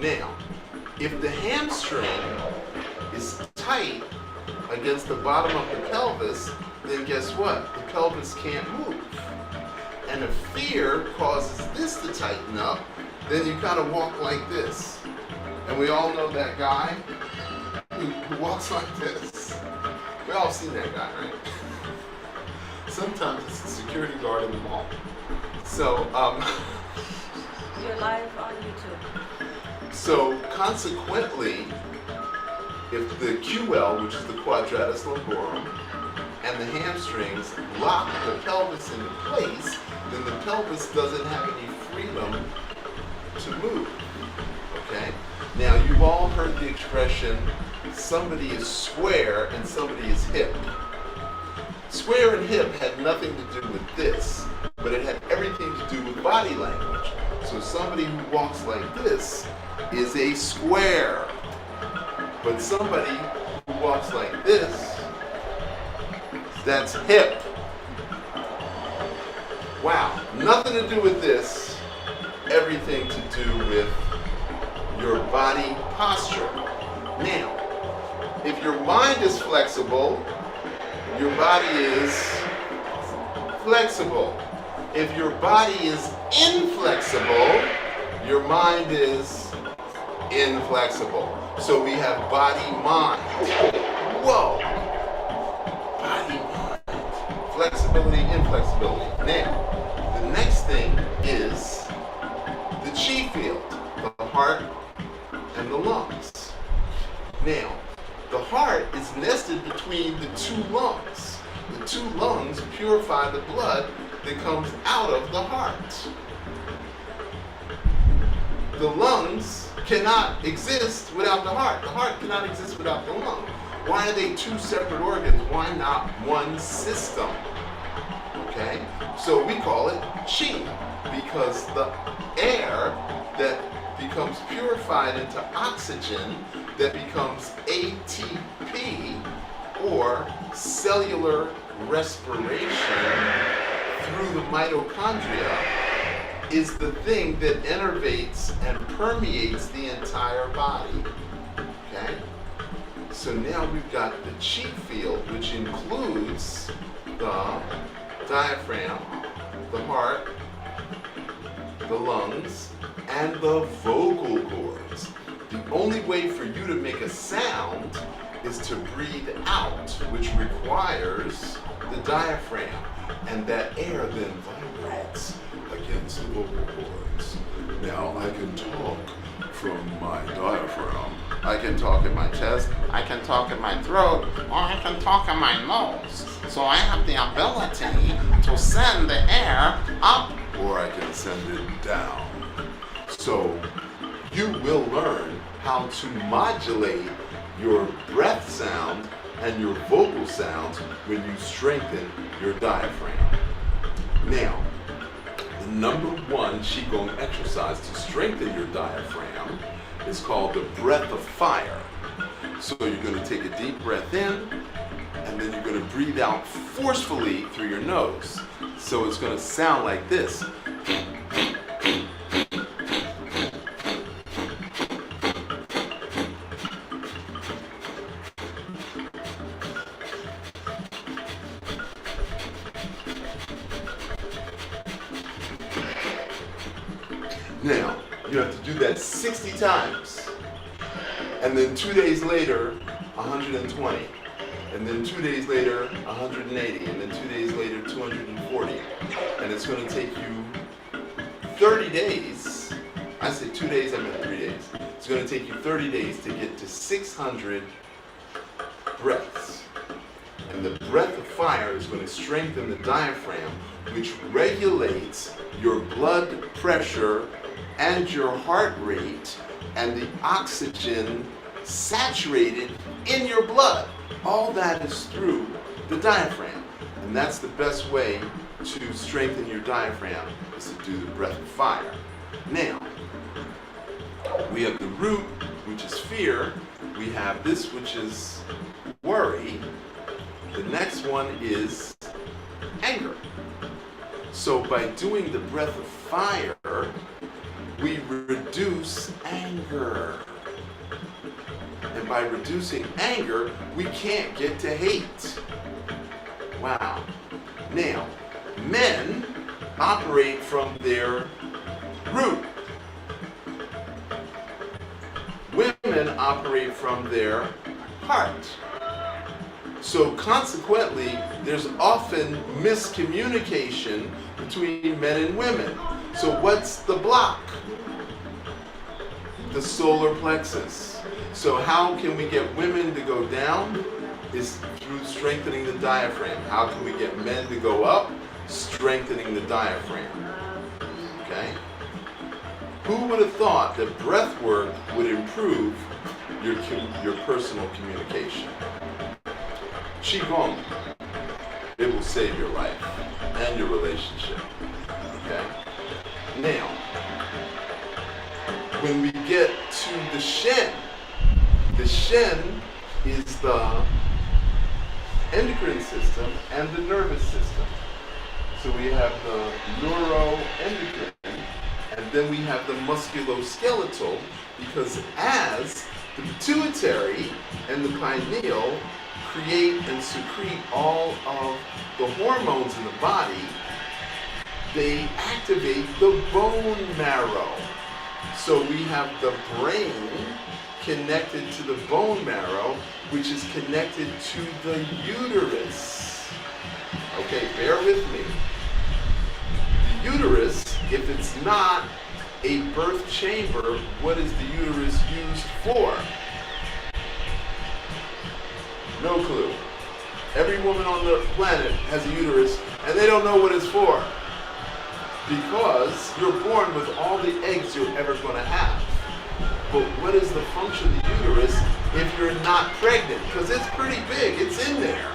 Now, if the hamstring is tight against the bottom of the pelvis, then guess what? The pelvis can't move. And if fear causes this to tighten up, then you kind of walk like this. And we all know that guy who walks like this. We all seen that guy, right? Sometimes it's a security guard in the mall. So, You're live on YouTube. so consequently, if the QL, which is the quadratus lumborum, and the hamstrings lock the pelvis into place, then the pelvis doesn't have any freedom to move. Okay? Now, you've all heard the expression, somebody is square and somebody is hip. Square and hip had nothing to do with this, but it had everything to do with body language. So somebody who walks like this is a square. But somebody who walks like this, that's hip. Wow, nothing to do with this, everything to do with your body posture. Now, if your mind is flexible, your body is flexible. If your body is inflexible, your mind is inflexible. So we have body-mind. Whoa! Body-mind. Flexibility, inflexibility. Now, the next thing is the chi field, the heart and the lungs. Now, the heart is nested between the two lungs. The two lungs purify the blood that comes out of the heart. The lungs cannot exist without the heart. The heart cannot exist without the lung. Why are they two separate organs? Why not one system? Okay? So we call it Qi, because the air that becomes purified into oxygen that becomes ATP, or cellular respiration through the mitochondria, is the thing that innervates and permeates the entire body. Okay? So now we've got the chi field, which includes the diaphragm, the heart, the lungs, and the vocal cords. The only way for you to make a sound is to breathe out, which requires the diaphragm. And that air then vibrates against the vocal cords. Now I can talk from my diaphragm. I can talk in my chest, I can talk in my throat, or I can talk in my nose. So I have the ability to send the air up, or I can send it down. So you will learn how to modulate your breath sound and your vocal sounds when you strengthen your diaphragm. Now, the number one Qigong exercise to strengthen your diaphragm is called the breath of fire. So you're going to take a deep breath in, and then you're going to breathe out forcefully through your nose. So it's going to sound like this. Now, you have to do that 60 times. And then 2 days later, 120. And then 2 days later, 180. And then 2 days later, 240. And it's going to take you 30 days. I said 2 days, I meant 3 days. It's going to take you 30 days to get to 600 breaths. And the breath of fire is going to strengthen the diaphragm, which regulates your blood pressure and your heart rate and the oxygen saturated in your blood. All that is through the diaphragm. And that's the best way to strengthen your diaphragm, is to do the breath of fire. Now, we have the root, which is fear. We have this, which is worry. The next one is anger. So by doing the breath of fire, we reduce anger. And by reducing anger, we can't get to hate. Wow. Now, men operate from their root. Women operate from their heart. So consequently, there's often miscommunication between men and women. So what's the block? The solar plexus. So how can we get women to go down? Is through strengthening the diaphragm. How can we get men to go up? Strengthening the diaphragm. Okay? Who would have thought that breath work would improve your personal communication? Qigong, it will save your life and your relationship. Okay? Now, when we get to the Shin is the endocrine system and the nervous system. So we have the neuroendocrine, and then we have the musculoskeletal, because as the pituitary and the pineal create and secrete all of the hormones in the body, they activate the bone marrow. So we have the brain connected to the bone marrow, which is connected to the uterus. Okay, bear with me. The uterus, if it's not a birth chamber, what is the uterus used for? No clue. Every woman on the planet has a uterus, and they don't know what it's for. Because you're born with all the eggs you're ever going to have. But what is the function of the uterus if you're not pregnant? Because it's pretty big. It's in there.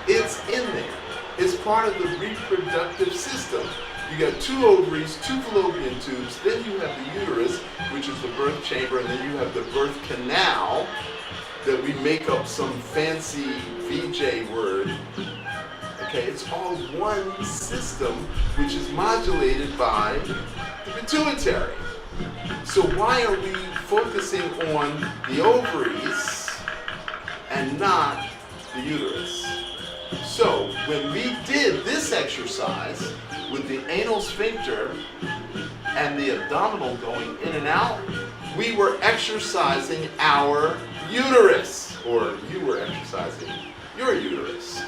It's in there. It's part of the reproductive system. You got 2 ovaries, 2 fallopian tubes, then you have the uterus, which is the birth chamber, and then you have the birth canal that we make up some fancy VJ word. Okay, it's all one system which is modulated by the pituitary. So why are we focusing on the ovaries and not the uterus? So when we did this exercise with the anal sphincter and the abdominal going in and out, we were exercising our uterus, or you were exercising your uterus.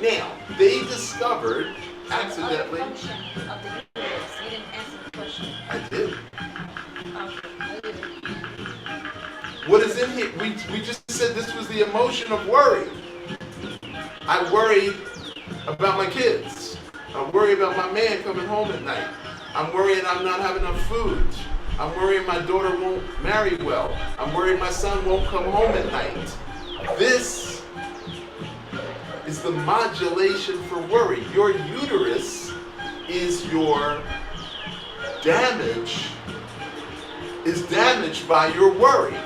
Now, they discovered accidentally. What is the function of the uterus? You didn't answer the question. I did. What is it? What is in here? We just said this was the emotion of worry. I worried about my kids. I worry about my man coming home at night. I'm worried I'm not having enough food. I'm worried my daughter won't marry well. I'm worried my son won't come home at night. This is the modulation for worry. Your uterus is your damaged by your worry.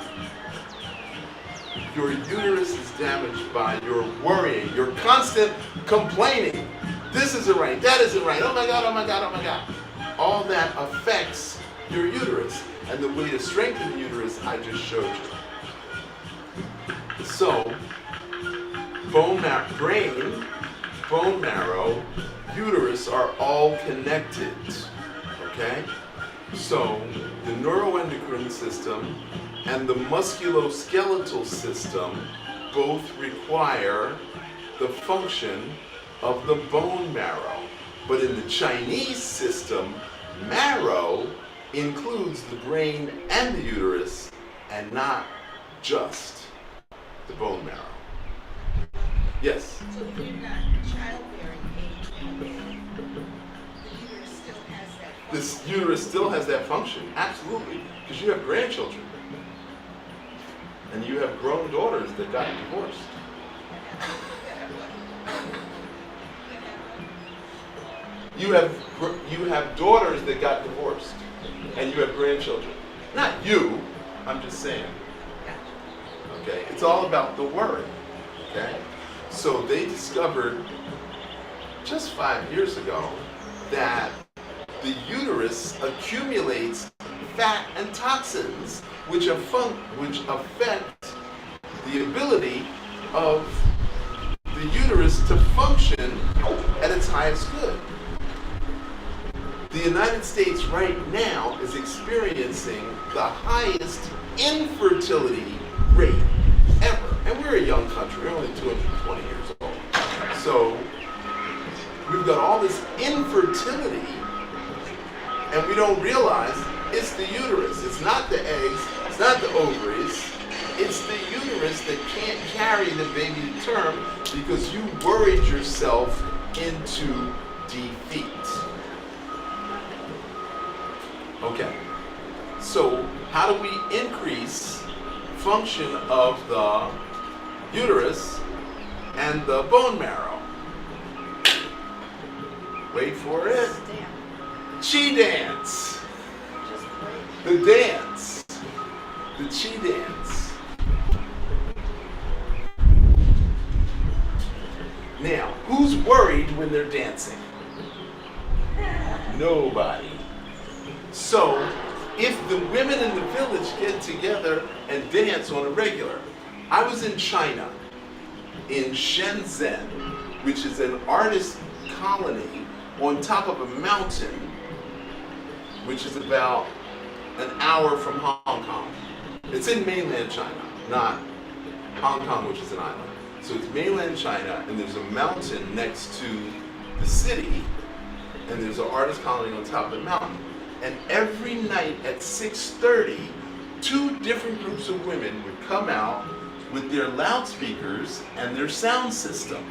Your uterus is damaged by your worrying, your constant complaining. This isn't right, that isn't right, oh my God, oh my God, oh my God. All that affects your uterus. And the way to strengthen the uterus, I just showed you. So, brain, bone marrow, uterus are all connected, okay? So the neuroendocrine system and the musculoskeletal system both require the function of the bone marrow. But in the Chinese system, marrow includes the brain and the uterus and not just the bone marrow. Yes? So if you're not childbearing age anymore, the uterus still has that function. This uterus still has that function, absolutely, because you have grandchildren. And you have grown daughters that got divorced. You have daughters that got divorced, and you have grandchildren. Not you, I'm just saying. Okay, it's all about the worry. Okay, so they discovered just 5 years ago that the uterus accumulates fat and toxins, which affect the ability of the uterus to function at its highest good. The United States right now is experiencing the highest infertility rate ever. And we're a young country, we're only 220 years old. So we've got all this infertility, and we don't realize it's the uterus. It's not the eggs, it's not the ovaries, it's the uterus that can't carry the baby to term because you worried yourself into defeat. Okay, so how do we increase function of the uterus and the bone marrow? Wait for it. Damn. Qi dance. Just wait. The dance. The Qi dance. Now, who's worried when they're dancing? Nobody. So, if the women in the village get together and dance on a regular. I was in China, in Shenzhen, which is an artist colony on top of a mountain, which is about an hour from Hong Kong. It's in mainland China, not Hong Kong, which is an island. So it's mainland China, and there's a mountain next to the city, and there's an artist colony on top of the mountain. And every night at 6:30, two different groups of women would come out with their loudspeakers and their sound system.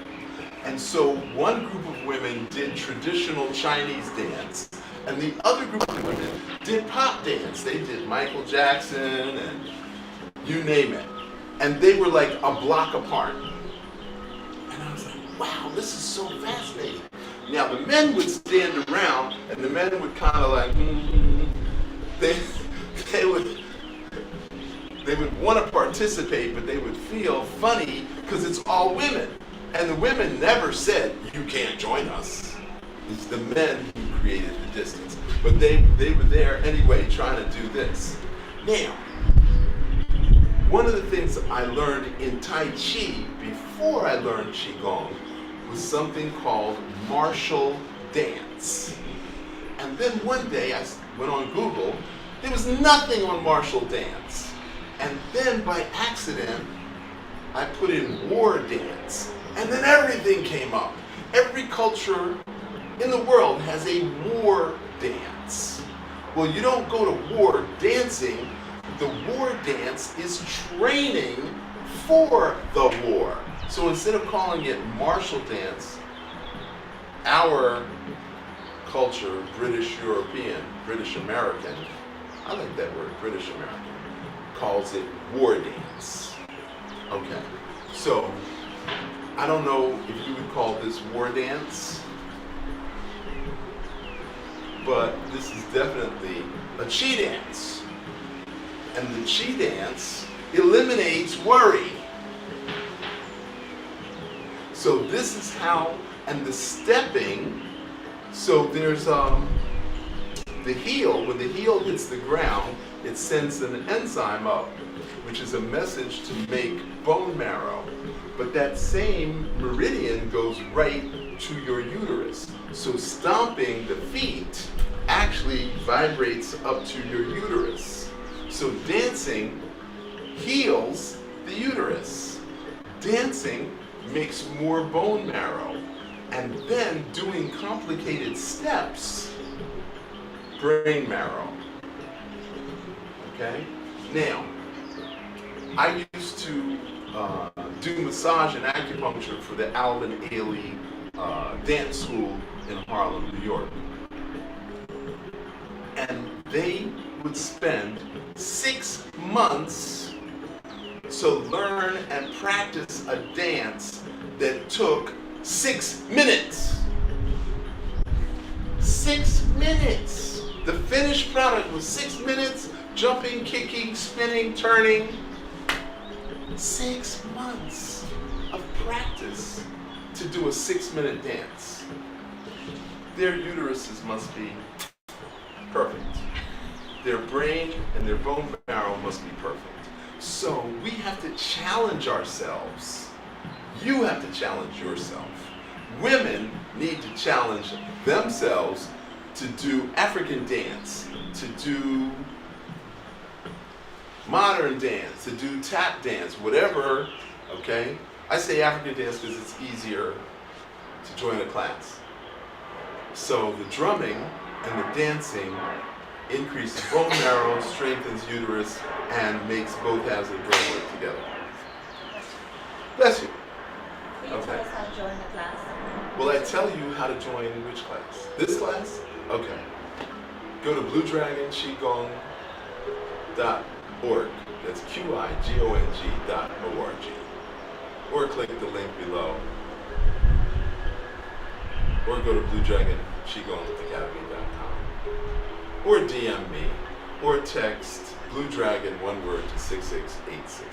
And so one group of women did traditional Chinese dance, and the other group of women did pop dance. They did Michael Jackson and you name it. And they were like a block apart. And I was like, wow, this is so fascinating. Now the men would stand around, and the men would kind of like, they would want to participate, but they would feel funny because it's all women. And the women never said, you can't join us. It's the men who created the distance. But they were there anyway trying to do this. Now, one of the things I learned in Tai Chi before I learned Qigong was something called martial dance. And then one day I went on Google, there was nothing on martial dance. And then by accident, I put in war dance. And then everything came up. Every culture in the world has a war dance. Well, you don't go to war dancing. The war dance is training for the war. So instead of calling it martial dance, our culture, British European, British American, I like that word, British American, calls it war dance. Okay, so I don't know if you would call this war dance, but this is definitely a Qi dance. And the Qi dance eliminates worry. So this is how, and the stepping, so there's the heel, when the heel hits the ground, it sends an enzyme up, which is a message to make bone marrow. But that same meridian goes right to your uterus. So stomping the feet actually vibrates up to your uterus. So dancing heals the uterus. Dancing makes more bone marrow. And then doing complicated steps, brain marrow. Okay? Now, I used to do massage and acupuncture for the Alvin Ailey dance school in Harlem, New York. And they would spend 6 months to learn and practice a dance that took 6 minutes. 6 minutes. The finished product was 6 minutes, jumping, kicking, spinning, turning. 6 months of practice to do a 6-minute dance. Their uteruses must be perfect. Their brain and their bone marrow must be perfect. So we have to challenge ourselves. You have to challenge yourself. Women need to challenge themselves to do African dance, to do modern dance, to do tap dance, whatever, okay? I say African dance because it's easier to join a class. So the drumming and the dancing increases bone marrow, strengthens uterus, and makes both halves of the brain work together. Bless you. Will you tell us how to join the class? Will I tell you how to join which class? This class? Okay. Go to bluedragonqigong.org. That's QIGONG.org. Or click the link below. Or go to bluedragonqigongacademy.com. Or DM me. Or text Blue Dragon, one word, to 6686.